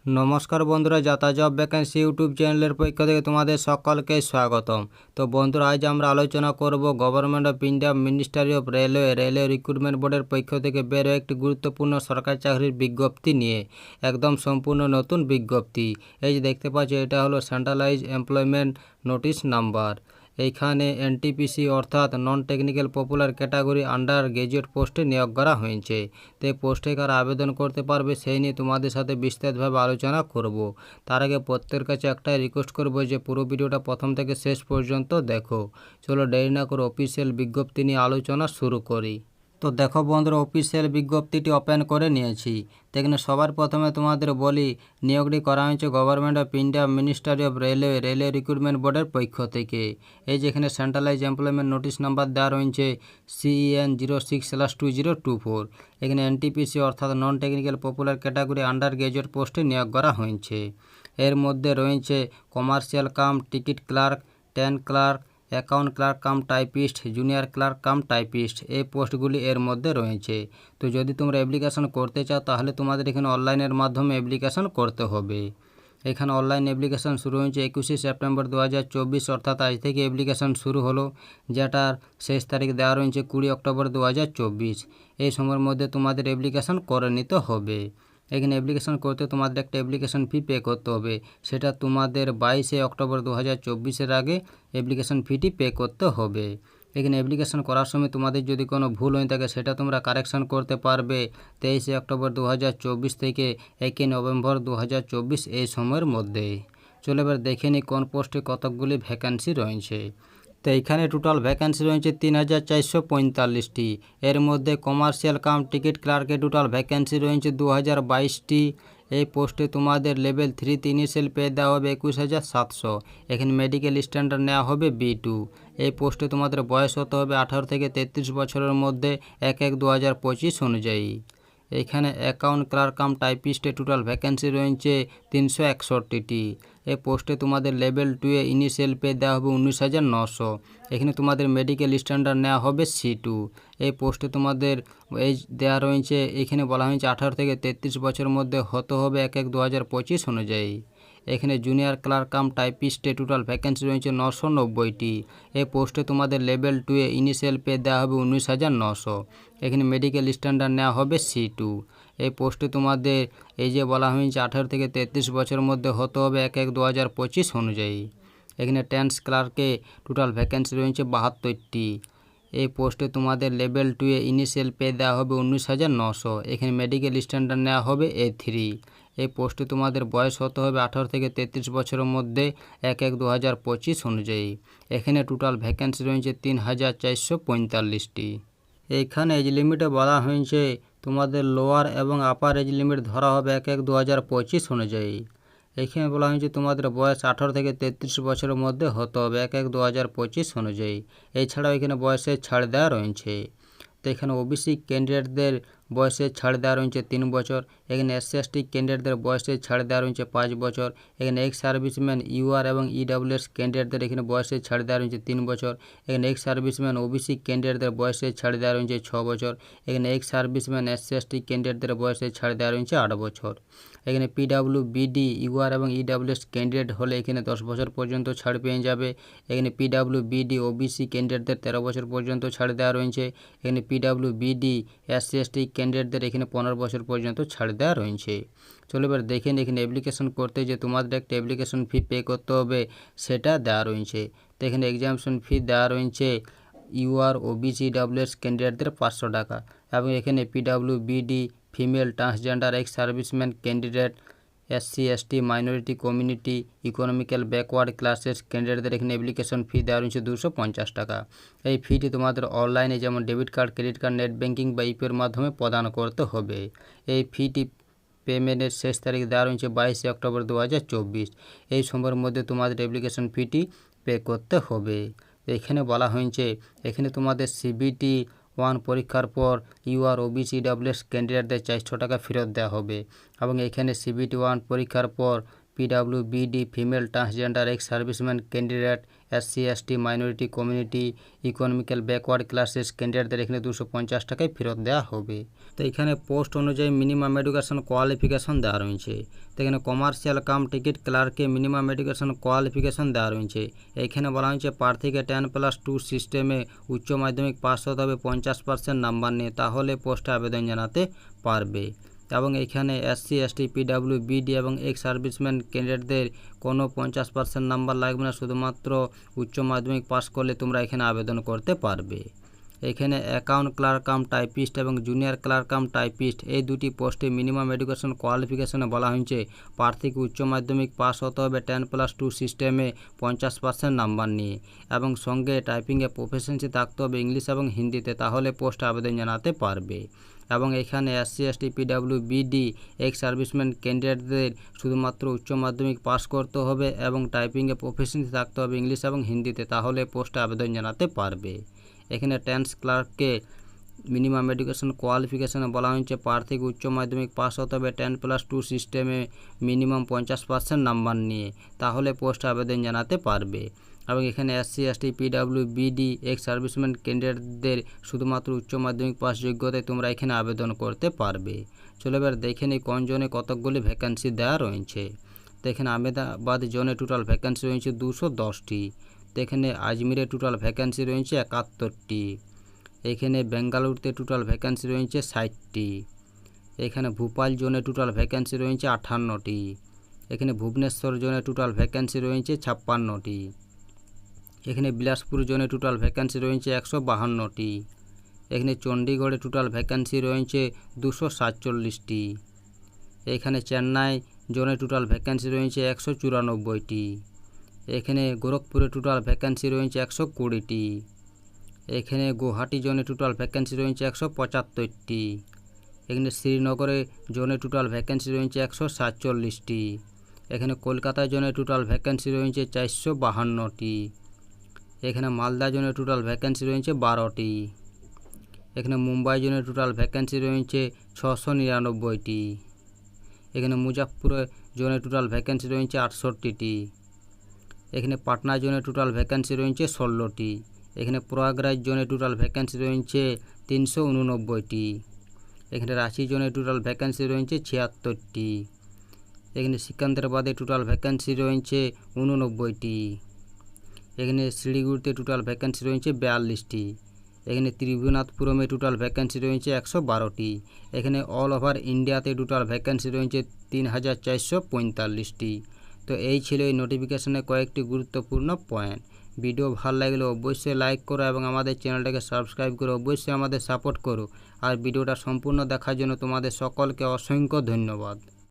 নমস্কার বন্ধুরা, যাতা জব ভ্যাকেন্সি ইউটিউব চ্যানেলের পক্ষ থেকে তোমাদের সকলকে স্বাগতম। তো বন্ধুরা, আজ আমরা আলোচনা করব government of India ministry of railway recruitment বোর্ডের পক্ষ থেকে বের হয়ে একটি গুরুত্বপূর্ণ সরকারি চাকরির বিজ্ঞপ্তি নিয়ে। একদম সম্পূর্ণ নতুন বিজ্ঞপ্তি। এই যে দেখতে পাচ্ছ, এটা হলো সেন্ট্রালাইজ এমপ্লয়মেন্ট নোটিশ নাম্বার। এইখানে এনটিপিসি অর্থাৎ non technical popular category undergraduate পোস্টে নিয়োগ করা হয়েছে। তো এই পোস্টে কারা আবেদন করতে পারবে সেই নিয়ে তোমাদের সাথে বিস্তারিতভাবে আলোচনা করব। তার আগে প্রত্যেকের কাছে একটাই রিকোয়েস্ট করব যে পুরো ভিডিওটা প্রথম থেকে শেষ পর্যন্ত দেখো। চলো দেরি না করে অফিসিয়াল বিজ্ঞপ্তি নিয়ে আলোচনা শুরু করি। তো দেখো বন্ধুরা, অফিসিয়াল বিজ্ঞপ্তিটি ওপেন করে নিয়েছি। তো এখানে সবার প্রথমে তোমাদের বলি, নিয়োগটি করা হয়েছে government of India ministry of railway recruitment বোর্ডের পক্ষ থেকে। এই যে এখানে সেন্ট্রালাইজ এমপ্লয়মেন্ট নোটিশ নাম্বার দেওয়া রয়েছে CEN 06/2024। এখানে এনটিপিসি অর্থাৎ non technical popular category undergraduate পোস্টে নিয়োগ করা হয়েছে। এর মধ্যে রয়েছে commercial cum ticket clerk, trains clerk, account clerk cum typist, junior clerk cum typist, এই পোস্টগুলি এর মধ্যে রয়েছে। তো যদি তোমরা অ্যাপ্লিকেশন করতে চাও তাহলে তোমাদের এখানে অনলাইনের মাধ্যমে অ্যাপ্লিকেশন করতে হবে। এখানে অনলাইন অ্যাপ্লিকেশন শুরু হয়েছে 21শে সেপ্টেম্বর 2024, অর্থাৎ আজ থেকে অ্যাপ্লিকেশন শুরু হলো, যেটার শেষ তারিখ দেওয়া রয়েছে 20 অক্টোবর 2024। এই সময়ের মধ্যে তোমাদের অ্যাপ্লিকেশন করে নিতে হবে। এখানে অ্যাপ্লিকেশন করতে তোমাদের একটা অ্যাপ্লিকেশন ফি পে করতে হবে, সেটা তোমাদের 22শে অক্টোবর 2024-এর আগে অ্যাপ্লিকেশন ফিটি পে করতে হবে। এখানে অ্যাপ্লিকেশন করার সময় তোমাদের যদি কোনো ভুল হয়ে থাকে সেটা তোমরা কারেকশন করতে পারবে 23শে অক্টোবর 2024 থেকে 1 নভেম্বর 2024 এই সময়ের মধ্যে। চলো এবার দেখে নিই কোন পোস্টে কতকগুলি ভ্যাকেন্সি রয়েছে। তো এইখানে টোটাল ভ্যাকেন্সি রয়েছে 3445টি। এর মধ্যে কমার্শিয়াল কাম টিকিট ক্লার্কে টোটাল ভ্যাকেন্সি রয়েছে 2022টি। এই পোস্টে তোমাদের লেভেল 3তে ইনিশিয়াল পে দেওয়া হবে 21700। এখানে মেডিকেল স্ট্যান্ডার্ড নেওয়া হবে B2। এই পোস্টে তোমাদের বয়স হতে হবে 18 থেকে 33 বছরের মধ্যে 1/1/2025 অনুযায়ী। এখানে অ্যাকাউন্ট ক্লার্ক কাম টাইপিস্টে টোটাল ভ্যাকেন্সি রয়েছে 361টি। এই পোস্টে তোমাদের লেভেল 2-এ ইনিশিয়াল পে দেওয়া হবে 19,900। এখানে তোমাদের মেডিকেল স্ট্যান্ডার্ড নেওয়া হবে C2। এই পোস্টে তোমাদের এজ দেওয়া রয়েছে, এখানে বলা হয়েছে 18 থেকে 33 বছরের মধ্যে হতে হবে 1/1/2025 অনুযায়ী। এখানে জুনিয়র ক্লার্ক কাম টাইপিস্টে টোটাল ভ্যাকেন্সি রয়েছে 990টি। এই পোস্টে তোমাদের লেভেল 2-এ ইনিশিয়াল পে দেওয়া হবে 19,900। এখানে মেডিকেল স্ট্যান্ডার্ড নেওয়া হবে C2। এই পোস্টে তোমাদের এই যে বলা হয়েছে 18 থেকে 33 বছরের মধ্যে হতে হবে 1/1/2025 অনুযায়ী। এখানে ট্যান্স ক্লার্কে টোটাল ভ্যাকেন্সি রয়েছে 72টি। এই পোস্টে তোমাদের লেভেল 2-এ ইনিশিয়াল পে দেওয়া হবে 19,900। এখানে মেডিকেল স্ট্যান্ডার্ড নেওয়া হবে A3। এই পোস্টে তোমাদের বয়স হতে হবে 18 থেকে 33 বছরের মধ্যে 1/1/2025 অনুযায়ী। এখানে টোটাল ভ্যাকেন্সি রয়েছে 3445টি। এইখানে এজ লিমিটে বলা হয়েছে তোমাদের লোয়ার এবং আপার এজ লিমিট ধরা হবে 1/1/2025 অনুযায়ী। এখানে বলা হয়েছে তোমাদের বয়স 18 থেকে 33 বছরের মধ্যে হতে হবে 1/1/2025 অনুযায়ী। এছাড়াও এখানে বয়সের ছাড় দেওয়া রয়েছে। তো এখানে ওবিসি ক্যান্ডিডেটদের বয়সের ছাড় দেওয়া রয়েছে 3 বছর। এখানে SC/ST ক্যান্ডিডেটদের বয়সের ছাড় দেওয়া রয়েছে 5 বছর। এখানে এক্স সার্ভিসম্যান UR এবং EWS ক্যান্ডিডেটদের এখানে বয়সের ছাড় দেওয়া রয়েছে 3 বছর। এখানে এক্স সার্ভিসম্যান OBC ক্যান্ডিডেটদের বয়সের ছাড় দেওয়া রয়েছে 6 বছর। এখানে এক্স সার্ভিসম্যান SC/ST ক্যান্ডিডেটদের বয়সের ছাড় দেওয়া রয়েছে 8 বছর। এখানে PWBD UR এবং EWS ক্যান্ডিডেট হলে এখানে 10 বছর পর্যন্ত ছাড় পেয়ে যাবে। এখানে PWBD OBC ক্যান্ডিডেটদের 13 বছর পর্যন্ত ছাড় দেওয়া রয়েছে। এখানে PWBD SC/ST ক্যান্ডিডেটদের এখানে 15 বছর পর্যন্ত ছাড় দেওয়া রয়েছে। চলো এবার দেখেন এখানে অ্যাপ্লিকেশন করতে যে তোমাদের একটা অ্যাপ্লিকেশন ফি পে করতে হবে সেটা দেওয়া রয়েছে। তো এখানে এক্সামিনেশন ফি দেওয়া রয়েছে UR OBC EWS ক্যান্ডিডেটদের 500 টাকা এবং এখানে PWBD female transgender ex serviceman candidate SC/ST minority community economical backward classes ক্যান্ডিডেটদের এখানে অ্যাপ্লিকেশন ফি দেওয়া রয়েছে 250 টাকা। এই ফিটি তোমাদের অনলাইনে যেমন debit card, credit card, net banking বা ইপের মাধ্যমে প্রদান করতে হবে। এই ফিটি পেমেন্টের শেষ তারিখ দেওয়া রয়েছে 22শে অক্টোবর 2024। এই সময়ের মধ্যে তোমাদের অ্যাপ্লিকেশন ফিটি পে করতে হবে। এখানে বলা হয়েছে এখানে তোমাদের CBT 1 পরীক্ষার পর UR OBC EWS ক্যান্ডিডেটদের 400 টাকা ফেরত দেওয়া হবে এবং এখানে CBT 1 পরীক্ষার পর PWBD, female transgender, ex serviceman candidate, SC ST minority community, economical backward classes ক্যান্ডিডেটদের এখানে 250 টাকায় ফেরত দেওয়া হবে। তো এখানে পোস্ট অনুযায়ী মিনিমাম এডুকেশন কোয়ালিফিকেশন দেওয়া রয়েছে। তো এখানে কমার্শিয়াল কাম টিকিট ক্লার্কে মিনিমাম এডুকেশন কোয়ালিফিকেশন দেওয়া রয়েছে। এইখানে বলা হয়েছে প্রার্থীকে 10+2 সিস্টেমে উচ্চ মাধ্যমিক পাস হতে হবে 50% নাম্বার নিয়ে, তাহলে পোস্টে আবেদন জানাতে পারবে। এবং এখানে SC ST পিডাব্লিউবিডি এবং এক্স সার্ভিসম্যান ক্যান্ডিডেটদের কোনো 50% নাম্বার লাগবে না, শুধুমাত্র উচ্চ মাধ্যমিক পাস করলে তোমরা এখানে আবেদন করতে পারবে। এখানে অ্যাকাউন্ট ক্লার্ক কাম টাইপিস্ট এবং জুনিয়র ক্লার্ক কাম টাইপিস্ট এই দুটি পোস্টে মিনিমাম এডুকেশন কোয়ালিফিকেশনে বলা হয়েছে প্রার্থীকে উচ্চ মাধ্যমিক পাস হতে হবে 10+2 সিস্টেমে 50% নাম্বার নিয়ে, এবং সঙ্গে টাইপিংয়ে প্রফেশনসি থাকতে হবে ইংলিশ এবং হিন্দিতে, তাহলে পোস্টে আবেদন জানাতে পারবে। এবং এখানে SC ST পিডাব্লিউবিডি এক্স সার্ভিসম্যান ক্যান্ডিডেটদের শুধুমাত্র উচ্চ মাধ্যমিক পাস করতে হবে এবং টাইপিংয়ে প্রফেশনসি থাকতে হবে ইংলিশ এবং হিন্দিতে, তাহলে পোস্টে আবেদন জানাতে পারবে। এখানে ট্যাক্স ক্লার্ককে মিনিমাম এডুকেশন কোয়ালিফিকেশনে বলা হয়েছে প্রার্থীকে উচ্চ মাধ্যমিক পাস হতে হবে 10+2 সিস্টেমে মিনিমাম 50% নাম্বার নিয়ে, তাহলে পোস্টে আবেদন জানাতে পারবে। এবং এখানে SC ST পিডাব্লিউবিডি এক্স সার্ভিসম্যান ক্যান্ডিডেটদের শুধুমাত্র উচ্চ মাধ্যমিক পাস যোগ্যতায় তোমরা এখানে আবেদন করতে পারবে। চলো এবার দেখে নিই কোন জোনে কতকগুলি ভ্যাকেন্সি দেওয়া রয়েছে। তো এখানে আহমেদাবাদ জোনে টোটাল ভ্যাকেন্সি রয়েছে 210টি। তো এখানে আজমিরে টোটাল ভ্যাকেন্সি রয়েছে 71টি। এখানে বেঙ্গালুরুতে টোটাল ভ্যাকেন্সি রয়েছে 60টি। এখানে ভোপাল জোনে টোটাল ভ্যাকেন্সি রয়েছে 58টি। এখানে ভুবনেশ্বর জোনে টোটাল ভ্যাকেন্সি রয়েছে 56টি। এখানে বিলাসপুর জোনে টোটাল ভ্যাকেন্সি রয়েছে 152টি। এখানে চণ্ডীগড়ে টোটাল ভ্যাকেন্সি রয়েছে 247টি। এখানে চেন্নাই জোনে টোটাল ভ্যাকেন্সি রয়েছে 194টি। এখানে গোরখপুরে টোটাল ভ্যাকেন্সি রয়েছে 120টি। এখানে গুয়াহাটি জোনে টোটাল ভ্যাকেন্সি রয়েছে 175টি। এখানে শ্রীনগরে জোনে টোটাল ভ্যাকেন্সি রয়েছে 147টি। এখানে কলকাতা জোনে টোটাল ভ্যাকেন্সি রয়েছে 452টি। এখানে মালদা জোনে টোটাল ভ্যাকেন্সি রয়েছে 12টি। এখানে মুম্বাই জোনে টোটাল ভ্যাকেন্সি রয়েছে 699টি। এখানে মুজাফরপুর জোনে টোটাল ভ্যাকেন্সি রয়েছে 68টি। এখানে পাটনা জোনে টোটাল ভ্যাকেন্সি রয়েছে 16টি। এখানে প্রয়াগরাজ জোনে টোটাল ভ্যাকেন্সি রয়েছে 389টি। এখানে রাঁচি জোনে টোটাল ভ্যাকেন্সি রয়েছে 76টি। এখানে সিকান্দ্রাবাদে টোটাল ভ্যাকেন্সি রয়েছে 89টি। এখানে শিলিগুড়িতে টোটাল ভ্যাকেন্সি রয়েছে 42টি। এখানে ত্রিভুবনাথপুরমে টোটাল ভ্যাকেন্সি রয়েছে 112টি। এখানে অল ওভার ইন্ডিয়াতে টোটাল ভ্যাকেন্সি রয়েছে 3445টি। তো এই ছিল এই নোটিফিকেশনের কয়েকটি গুরুত্বপূর্ণ পয়েন্ট। ভিডিও ভালো লাগলে অবশ্যই লাইক করো এবং আমাদের চ্যানেলটাকে সাবস্ক্রাইব করে অবশ্যই আমাদের সাপোর্ট করো। আর ভিডিওটা সম্পূর্ণ দেখার জন্য তোমাদের সকলকে অসংখ্য ধন্যবাদ।